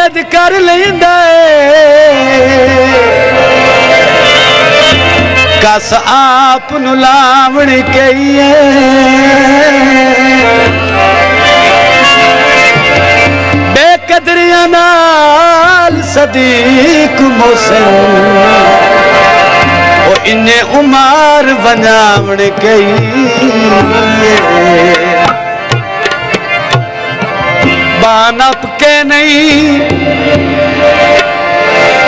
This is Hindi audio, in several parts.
जिद कर लेंदा कस आप नु लावणी कहिए बेकदरिया नाल सदीक मोहसिन ओ इन्ने उमर वंजावण कहिए बानप के नहीं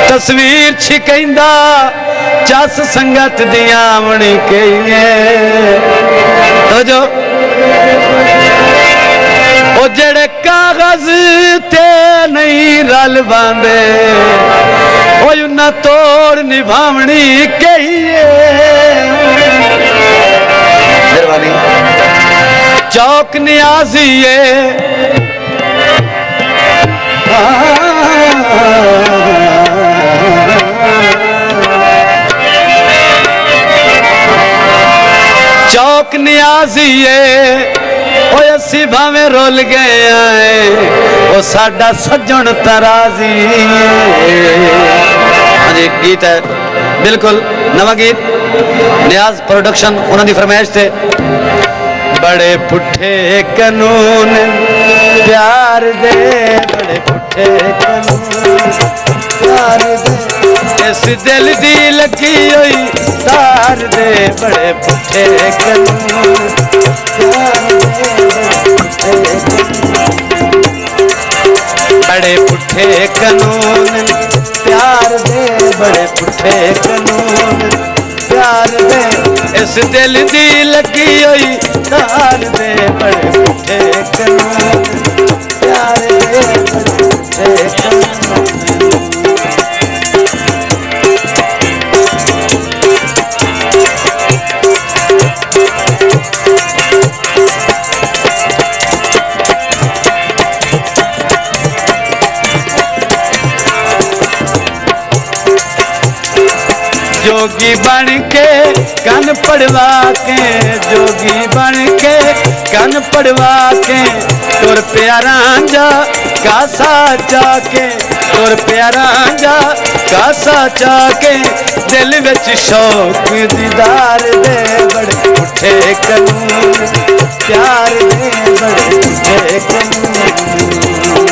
तस्वीर छिकैंदा चस संगत दियावणी कहिए तो जो ओ जड़े कागज ते नहीं रल बांदे ओ उन्ना तोड़ निभावनी कहिए चौक नियाजिए चौक नियाजिए असी भावे रोल गए आए वो साडा सज्जन तराजी हाँ जी गीत है बिल्कुल नवा गीत नियाज प्रोडक्शन उन्होंने फरमाइश थे बड़े पुठे कानून प्यार दे बड़े पुठे कानून प्यार दे इस दिल दी लगी हुई तार दे बड़े पुठे कानून प्यार दे बड़े पुठे कानून प्यार दे बड़े पुठे कानून प्यार दे इस दिल दी लगी हुई तार दे बड़े पुठे कानून प्यार दे बड़े पुठे कानून जोगी बन के कन पड़वा के जोगी बन के कन पड़वा के तुर प्यारा जा कासा जाके तुर प्यारा जा कासा जाके दिल विच शौक दीदार दे बड़े पुठे कानून प्यार दे बड़े पुठे कानून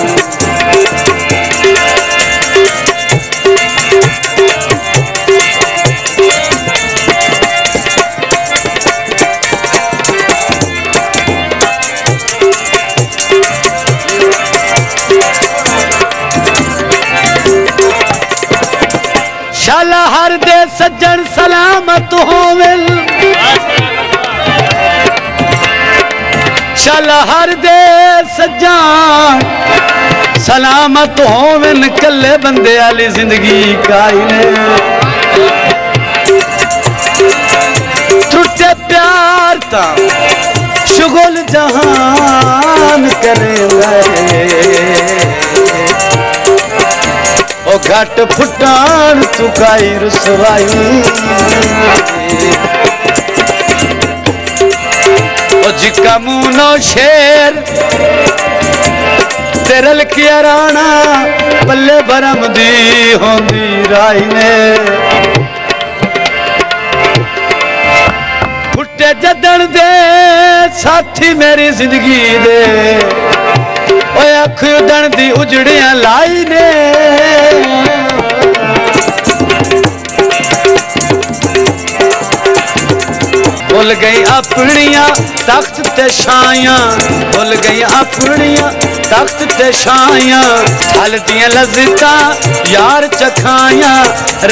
शाला हर दे सज्जन सलामत होवेल शाला हर दे सज्जन सलामत होवेन कल्ले बंदे वाली जिंदगी काई ने टूटे प्यार ता शुगल जहान करे ओ घट फुटान चुकाई रुसवाई ओ जिका मुनो शेर तेरल किया राणा पल्ले बरम दी होंदी राई ने फुटे जदन दे साथी मेरी जिंदगी दे अख उदण दी उजड़ियां लाई ने भुल गई अपनियां तख्त ते छायां भुल गई अपनियां तख्त ते छायां हल दियां लज़्ज़तां यार चखायां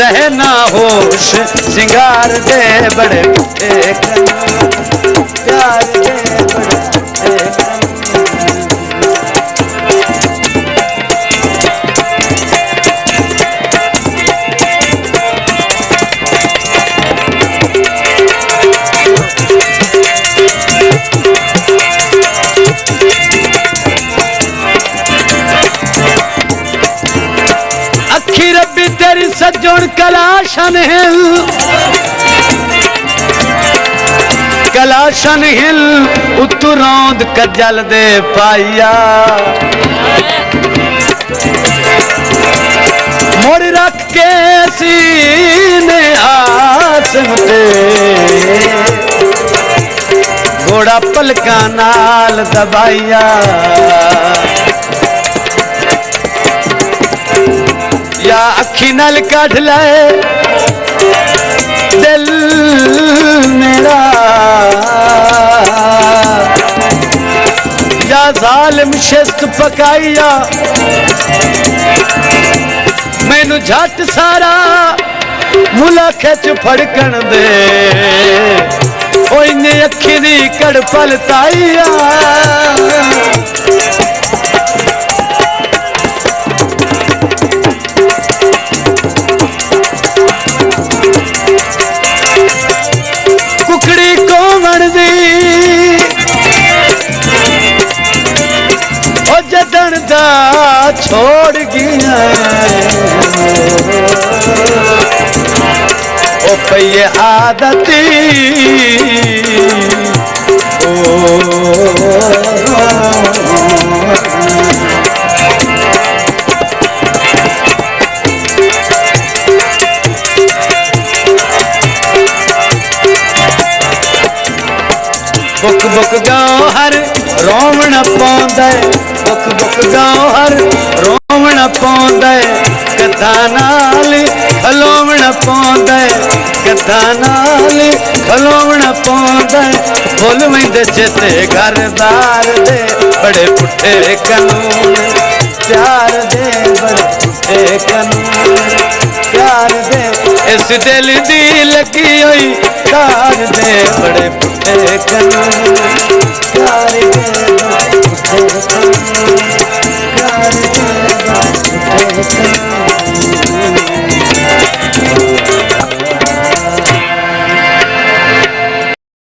रहे ना होश सिंगार दे बड़े पुठे कानून प्यार दे बड़े पुठे तेरी सज्जन कलाशन हिल कलाशन हिल उतरौंद कजल दे पाइया जिस्म ते घोड़ा पलका नाल दबाइया या अखी नाल कढ़ लाए दिल मेरा या जालिम शिस्त पकाइया मैनू झट सारा मुला खिच फड़कन दे इन्ने अखी दी कड़ पलताइया कुकड़ी कोमण दी ओ जदन दा छोड़ गया ओ पई आदती बुक बुक गाँव हर रोवण पौंदा बुक बुक गाँव हर रोवण पौंदा कथा नाल खलोवण पौंदा कथा नाल खलोवण पौंदा भुल वेंदे चेते घरदार दे बड़े पुठे कानून प्यार दे बड़े पुठे कानून प्यार दे इस दिल दी लगी हुई तार दे बड़े पुठे कानून प्यार दे बड़े पुठे कानून प्यार दे बड़े पुठे कानून